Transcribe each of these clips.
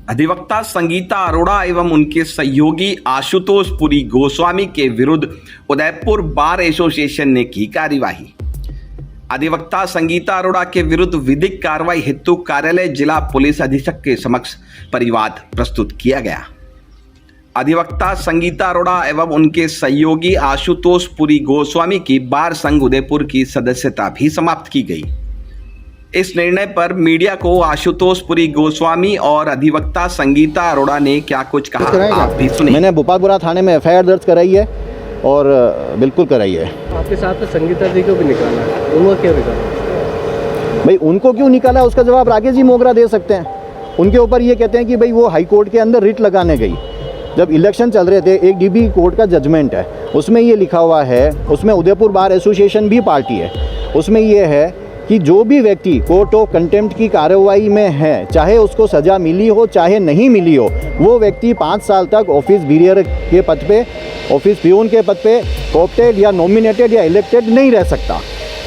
अधिवक्ता संगीता अरोड़ा एवं उनके सहयोगी आशुतोष पुरी गोस्वामी के विरुद्ध उदयपुर बार एसोसिएशन ने की कार्यवाही। अधिवक्ता संगीता अरोड़ा के विरुद्ध विधिक कार्रवाई हेतु कार्यालय जिला पुलिस अधीक्षक के समक्ष परिवाद प्रस्तुत किया गया। अधिवक्ता संगीता अरोड़ा एवं उनके सहयोगी आशुतोष पुरी गोस्वामी की बार संघ उदयपुर की सदस्यता भी समाप्त की गई। इस निर्णय पर मीडिया को आशुतोष पुरी गोस्वामी और अधिवक्ता संगीता अरोड़ा ने क्या कुछ कहा, आप भी सुनिए। मैंने भोपालपुरा थाने में एफआईआर दर्ज कराई है और बिल्कुल कराई है। आपके साथ में संगीता जी को भी निकाला है, उनको क्यों निकाला? भाई उनको क्यों निकाला उसका जवाब राकेश जी मोगरा दे सकते हैं। उनके ऊपर ये कहते हैं कि भाई वो हाई कोर्ट के अंदर रिट लगाने गई। जब इलेक्शन चल रहे थे, एक डीबी कोर्ट का जजमेंट है, उसमें ये लिखा हुआ है, उसमें उदयपुर बार एसोसिएशन भी पार्टी है, उसमें ये है कि जो भी व्यक्ति कोर्ट ऑफ कंटेम्प्ट की कार्रवाई में है, चाहे उसको सज़ा मिली हो चाहे नहीं मिली हो, वो व्यक्ति 5 साल तक ऑफिस बीरियर के पद पे, ऑफिस पियून के पद पे कोप्टेड या नॉमिनेटेड या इलेक्टेड नहीं रह सकता।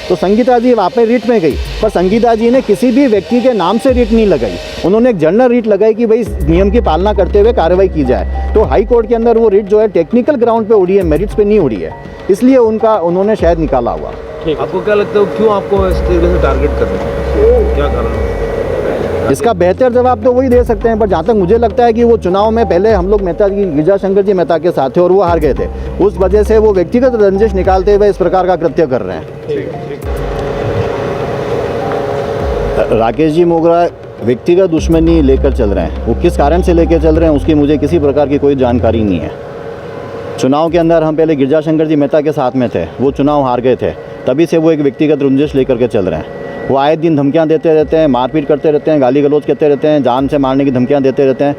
तो संगीता जी वहाँ पे रिट में गई, पर संगीता जी ने किसी भी व्यक्ति के नाम से रिट नहीं लगाई। उन्होंने एक जनरल रिट लगाई कि भाई नियम की पालना करते हुए कार्रवाई की जाए। तो हाई कोर्ट के अंदर वो रिट जो है टेक्निकल ग्राउंड पे उड़ी है, मेरिट्स पे नहीं उड़ी है, इसलिए उन्होंने शायद निकाला हुआ। आपको क्या लगता है क्यों आपको इस तरीके से टारगेट कर रहे हैं, क्या कारण है? इसका बेहतर जवाब तो वही दे सकते हैं, पर जहाँ तक मुझे लगता है कि वो चुनाव में पहले हम लोग मेहता जी, गिरजा शंकर जी मेहता के साथ थे और वो हार गए थे, उस वजह से वो व्यक्तिगत रंजिश निकालते हुए इस प्रकार का कृत्य कर रहे हैं। राकेश जी मोगरा व्यक्तिगत दुश्मनी लेकर चल रहे हैं, वो किस कारण से लेकर चल रहे हैं उसकी मुझे किसी प्रकार की कोई जानकारी नहीं है। चुनाव के अंदर हम पहले गिरजा शंकर जी मेहता के साथ में थे, वो चुनाव हार गए थे, तभी से वो एक व्यक्तिगत रंजिश लेकर के चल रहे हैं। वो आए दिन धमकियां देते रहते हैं, मारपीट करते रहते हैं, गाली गलौज करते रहते हैं, जान से मारने की धमकियां देते रहते हैं।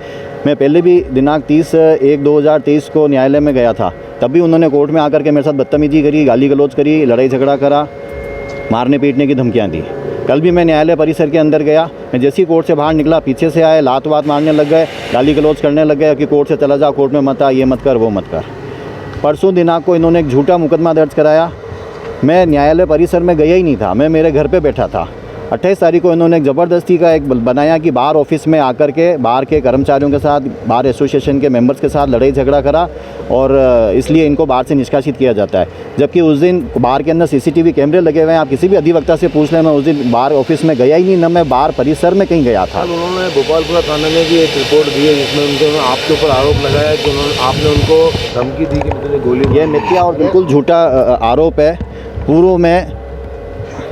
मैं पहले भी दिनांक 30/1/2023 को न्यायालय में गया था, तब भी उन्होंने कोर्ट में आकर के मेरे साथ बदतमीजी करी, गाली गलौज करी, लड़ाई झगड़ा करा, मारने पीटने की धमकियाँ दी। कल भी मैं न्यायालय परिसर के अंदर गया, मैं जैसे ही कोर्ट से बाहर निकला पीछे से आए, लात वात मारने लग गए, गाली गलौज करने लग गए कि कोर्ट से चला जा, कोर्ट में मत आ, ये मत कर, वो मत कर। परसों दिनांक को इन्होंने एक झूठा मुकदमा दर्ज कराया। मैं न्यायालय परिसर में गया ही नहीं था, मैं मेरे घर पे बैठा था। 28 तारीख को इन्होंने एक ज़बरदस्ती का एक बनाया कि बार ऑफिस में आकर के बार के कर्मचारियों के साथ, बार एसोसिएशन के मेंबर्स के साथ लड़ाई झगड़ा करा और इसलिए इनको बार से निष्कासित किया जाता है। जबकि उस दिन बार के अंदर सीसीटीवी कैमरे लगे हुए हैं, आप किसी भी अधिवक्ता से पूछ लें, मैं उस दिन बार ऑफिस में गया ही नहीं, न मैं बार परिसर में कहीं गया था। उन्होंने भोपालपुरा थाने में भी एक रिपोर्ट दी है जिसमें उन्होंने आपके ऊपर आरोप लगाया कि आपने उनको धमकी दी कि मुझे गोली। ये मिथ्या और बिल्कुल झूठा आरोप है। पूर्व में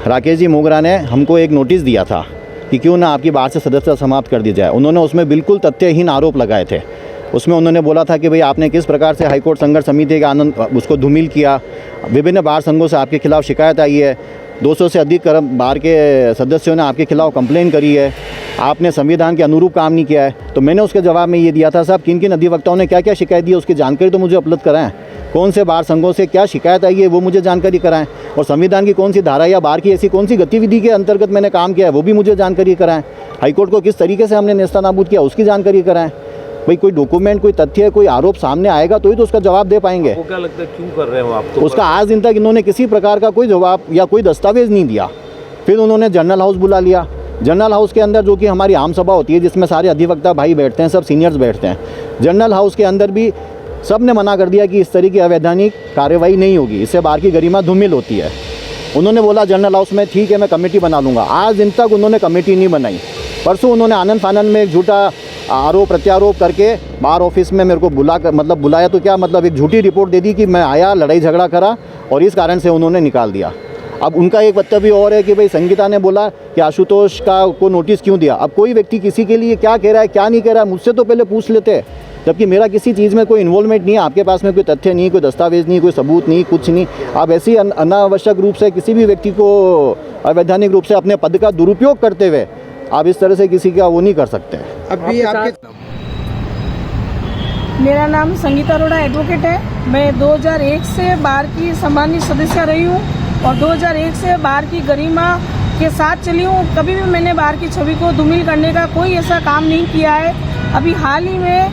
राकेश जी मोगरा ने हमको एक नोटिस दिया था कि क्यों ना आपकी बार से सदस्यता समाप्त कर दी जाए। उन्होंने उसमें बिल्कुल तथ्यहीन आरोप लगाए थे। उसमें उन्होंने बोला था कि भाई आपने किस प्रकार से हाईकोर्ट संघर्ष समिति का आनंद उसको धूमिल किया, विभिन्न बार संघों से आपके खिलाफ शिकायत आई है, 200 से अधिक बार के सदस्यों ने आपके खिलाफ कंप्लेन करी है, आपने संविधान के अनुरूप काम नहीं किया है। तो मैंने उसके जवाब में ये दिया था, साहब किन किन अधिवक्ताओं ने क्या क्या शिकायत दी है उसकी जानकारी तो मुझे उपलब्ध कराएं, कौन से बार संघों से क्या शिकायत आई है वो मुझे जानकारी कराएं, और संविधान की कौन सी धारा या बार की ऐसी कौन सी गतिविधि के अंतर्गत मैंने काम किया है वो भी मुझे जानकारी कराएं, हाईकोर्ट को किस तरीके से हमने नेस्तनाबूद किया उसकी जानकारी कराएं। भाई कोई डॉक्यूमेंट, कोई तथ्य, कोई आरोप सामने आएगा तो ही तो उसका जवाब दे पाएंगे। आपको क्या लगता है क्यों कर रहे हो आप? तो उसका आज दिन तक इन्होंने किसी प्रकार का कोई जवाब या कोई दस्तावेज नहीं दिया। फिर उन्होंने जनरल हाउस बुला लिया। जनरल हाउस के अंदर जो कि हमारी आम सभा होती है जिसमें सारे अधिवक्ता भाई बैठते हैं, सब सीनियर्स बैठते हैं, जनरल हाउस के अंदर भी सब ने मना कर दिया कि इस तरह की अवैधानिक कार्रवाई नहीं होगी, इससे बार की गरिमा धूमिल होती है। उन्होंने बोला जनरल हाउस में ठीक है मैं कमेटी बना लूँगा, आज दिन तक उन्होंने कमेटी नहीं बनाई। परसों उन्होंने आनंद फानंद में एक झूठा आरोप प्रत्यारोप करके बार ऑफिस में मेरे को बुलाया तो क्या मतलब एक झूठी रिपोर्ट दे दी कि मैं आया, लड़ाई झगड़ा करा और इस कारण से उन्होंने निकाल दिया। अब उनका एक वक्तव्य और है कि भाई संगीता ने बोला कि आशुतोष को नोटिस क्यों दिया। अब कोई व्यक्ति किसी के लिए क्या कह रहा है क्या नहीं कह रहा है मुझसे तो पहले पूछ लेते, जबकि मेरा किसी चीज़ में कोई इन्वॉल्वमेंट नहीं है, आपके पास में कोई तथ्य नहीं, कोई दस्तावेज नहीं, कोई सबूत नहीं, कुछ नहीं। आप ऐसी अनावश्यक रूप से किसी भी व्यक्ति को अवैधानिक रूप से अपने पद का दुरुपयोग करते हुए आप इस तरह से किसी का वो नहीं कर सकते। अभी आपके मेरा नाम संगीता अरोड़ा एडवोकेट है। मैं 2001 से बार की सम्मानित सदस्य रही हूँ और 2001 से बार की गरिमा के साथ चली हूँ। कभी भी मैंने बार की छवि को धूमिल करने का कोई ऐसा काम नहीं किया है। अभी हाल ही में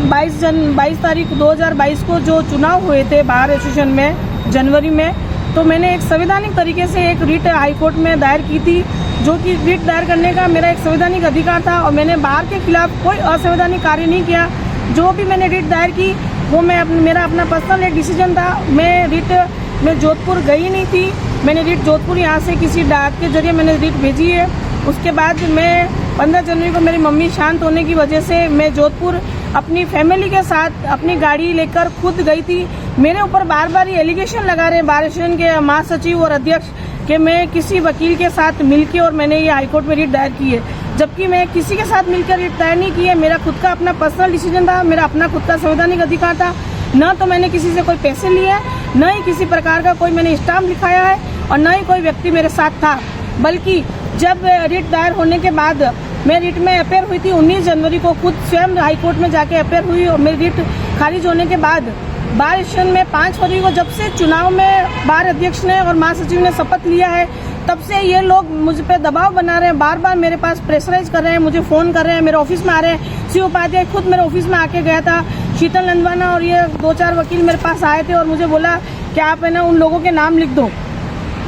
22 तारीख 2022 को जो चुनाव हुए थे बार एसोसिएशन में जनवरी में, तो मैंने एक संवैधानिक तरीके से एक रिट हाईकोर्ट में दायर की थी जो कि रिट दायर करने का मेरा एक संवैधानिक अधिकार था और मैंने बार के खिलाफ कोई असंवैधानिक कार्य नहीं किया। जो भी मैंने रिट दायर की वो मेरा अपना पर्सनल एक डिसीजन था। मैं जोधपुर गई नहीं थी। मैंने रिट जोधपुर यहाँ से किसी डाक के जरिए मैंने रिट भेजी है। उसके बाद मैं 15 जनवरी को मेरी मम्मी शांत होने की वजह से मैं जोधपुर अपनी फैमिली के साथ अपनी गाड़ी लेकर खुद गई थी। मेरे ऊपर बार बार ये एलिगेशन लगा रहे हैं बार एसोसिएशन के महासचिव और अध्यक्ष कि मैं किसी वकील के साथ मिलके और मैंने ये हाईकोर्ट में रिट दायर की है, जबकि मैं किसी के साथ मिलकर रिट दायर नहीं की है। मेरा खुद का अपना पर्सनल डिसीजन था, मेरा अपना खुद का संवैधानिक अधिकार था। न तो मैंने किसी से कोई पैसे लिए हैं, न ही किसी प्रकार का कोई मैंने स्टाम्प लिखाया है और न ही कोई व्यक्ति मेरे साथ था। बल्कि जब रिट दायर होने के बाद मैं रिट में अपेयर हुई थी 19 जनवरी को, खुद स्वयं हाईकोर्ट में जाके अपेयर हुई और मेरी रिट खारिज होने के बाद बार एसोसिएशन में 5 फरवरी को जब से चुनाव में बार अध्यक्ष ने और महासचिव ने शपथ लिया है, तब से ये लोग मुझ पे दबाव बना रहे हैं। बार बार मेरे पास प्रेशराइज कर रहे हैं, मुझे फ़ोन कर रहे हैं, मेरे ऑफिस में आ रहे हैं। शिव उपाध्याय खुद मेरे ऑफिस में आके गया था, शीतल नंदवाना और ये 2-4 वकील मेरे पास आए थे और मुझे बोला कि आप है ना उन लोगों के नाम लिख दो।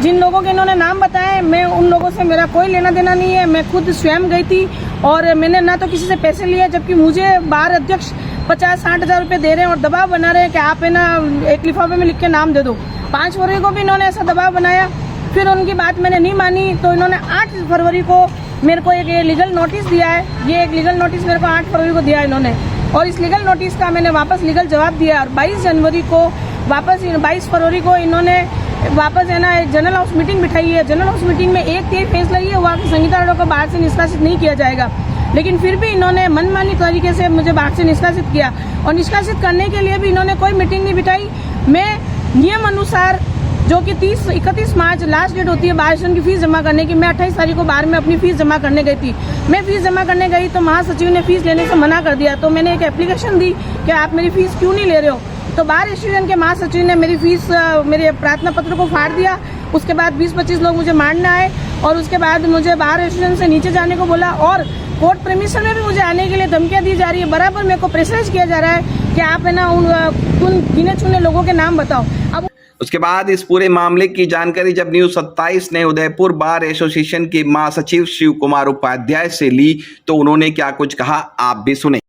जिन लोगों के इन्होंने नाम बताए, मैं उन लोगों से मेरा कोई लेना देना नहीं है। मैं खुद स्वयं गई थी और मैंने ना तो किसी से पैसे लिए, जबकि मुझे बार अध्यक्ष 50-60 हज़ार रुपये दे रहे हैं और दबाव बना रहे हैं कि आप है ना एक लिफाफे में लिख के नाम दे दो। 5 फरवरी को भी इन्होंने ऐसा दबाव बनाया। फिर उनकी बात मैंने नहीं मानी तो इन्होंने 8 फरवरी को मेरे को एक लीगल नोटिस दिया है। ये एक लीगल नोटिस मेरे को 8 फरवरी को दिया इन्होंने और इस लीगल नोटिस का मैंने वापस लीगल जवाब दिया और 22 फरवरी को इन्होंने वापस है ना एक जनरल हाउस मीटिंग बिठाई है। जनरल हाउस मीटिंग में एक ही फैसला ये हुआ कि संगीता अरोड़ा को बाहर से निष्कासित नहीं किया जाएगा, लेकिन फिर भी इन्होंने मनमानी तरीके से मुझे बाहर से निष्कासित किया और निष्कासित करने के लिए भी इन्होंने कोई मीटिंग नहीं बिठाई। मैं नियम अनुसार जो कि 31 मार्च लास्ट डेट होती है बार एसोसिएशन की फीस जमा करने की, मैं 28 तारीख को बार में अपनी फीस जमा करने गई थी। मैं फीस जमा करने गई तो महासचिव ने फीस लेने से मना कर दिया। तो मैंने एक एप्लीकेशन दी कि आप मेरी फीस क्यों नहीं ले रहे हो। तो बार एसोसिएशन के महासचिव ने मेरी फीस मेरे प्रार्थना पत्र को फाड़ दिया। उसके बाद 20-25 लोग मुझे मारने आए और उसके बाद मुझे बार एसोसिएशन से नीचे जाने को बोला और कोर्ट परमिशन में भी मुझे आने के लिए धमकियां दी जा रही है। बराबर मेरे को प्रेशराइज किया जा रहा है कि आप है ना उन गिने चुने लोगों के नाम बताओ। अब उसके बाद इस पूरे मामले की जानकारी जब न्यूज़ 27 ने उदयपुर बार एसोसिएशन के महासचिव शिव कुमार उपाध्याय से ली तो उन्होंने क्या कुछ कहा, आप भी सुने।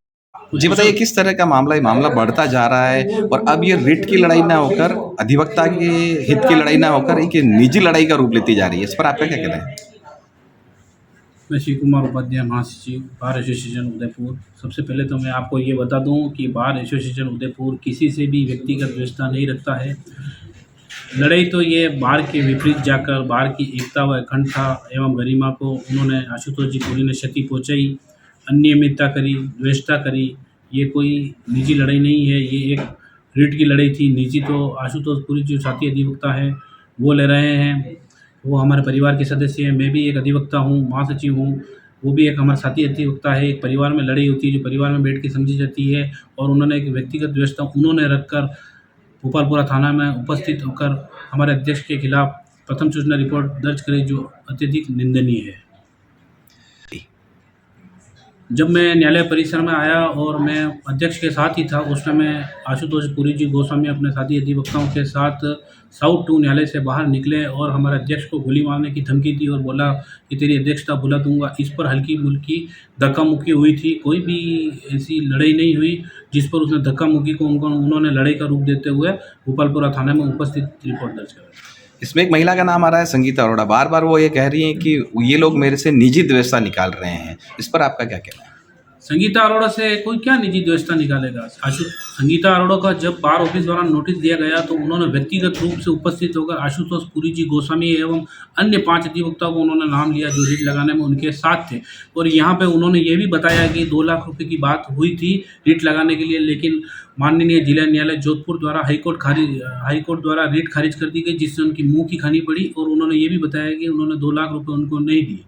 जी बताइए, किस तरह का मामला, ये मामला बढ़ता जा रहा है और अब ये रिट की लड़ाई ना होकर, अधिवक्ता के हित की लड़ाई ना होकर एक निजी लड़ाई का रूप लेती जा रही है, इस पर आपका क्या कहना है? मैं शिव कुमार उपाध्याय, महासचिव बार एसोसिएशन उदयपुर। सबसे पहले तो मैं आपको ये बता दूं कि बार एसोसिएशन उदयपुर किसी से भी व्यक्तिगत द्वेषता नहीं रखता है। लड़ाई तो ये बार के विपरीत जाकर बार की एकता व अखंडता एवं गरिमा को उन्होंने आशुतोष जी पुरी ने क्षति पहुँचाई, अनियमितता करी, द्वेषता करी। ये कोई निजी लड़ाई नहीं है, ये एक रिट की लड़ाई थी। निजी तो आशुतोष पुरी जो साथी अधिवक्ता है वो ले रहे हैं, वो हमारे परिवार के सदस्य हैं। मैं भी एक अधिवक्ता हूँ, महासचिव हूँ, वो भी एक हमारा साथी अधिवक्ता है। एक परिवार में लड़ाई होती है जो परिवार में बैठ के समझी जाती है और उन्होंने एक व्यक्तिगत द्वेषता उन्होंने रखकर भोपालपुरा थाना में उपस्थित होकर हमारे अध्यक्ष के खिलाफ प्रथम सूचना रिपोर्ट दर्ज करी, जो अत्यधिक निंदनीय है। जब मैं न्यायालय परिसर में आया और मैं अध्यक्ष के साथ ही था, उस समय आशुतोष पुरी जी गोस्वामी अपने साथी अधिवक्ताओं के साथ साउथ 2 न्यायालय से बाहर निकले और हमारे अध्यक्ष को गोली मारने की धमकी दी और बोला कि तेरी अध्यक्षता भुला दूंगा। इस पर हल्की मुल्की धक्का मुक्की हुई थी, कोई भी ऐसी लड़ाई नहीं हुई जिस पर उसने धक्का मुक्की को उन्होंने लड़ाई का रूप देते हुए भोपालपुरा थाने में उपस्थित रिपोर्ट दर्ज करा। इसमें एक महिला का नाम आ रहा है, संगीता अरोड़ा। बार बार वो ये कह रही हैं कि ये लोग मेरे से निजी द्वेषता निकाल रहे हैं, इस पर आपका क्या कहना है? संगीता अरोड़ा से कोई क्या निजी द्वेषता निकालेगा। संगीता अरोड़ा का जब बार ऑफिस द्वारा नोटिस दिया गया तो उन्होंने व्यक्तिगत रूप से उपस्थित होकर आशुतोष पुरी जी गोस्वामी एवं अन्य 5 अधिवक्ताओं को उन्होंने नाम लिया जो रिट लगाने में उनके साथ थे। और यहाँ पे उन्होंने ये भी बताया कि 2 लाख रुपए की बात हुई थी रिट लगाने के लिए, लेकिन माननीय जिला न्यायालय जोधपुर द्वारा हाईकोर्ट द्वारा रिट खारिज कर दी गई, जिससे उनकी मुँह की खानी पड़ी। और उन्होंने ये भी बताया कि उन्होंने 2 लाख रुपये उनको नहीं दिए।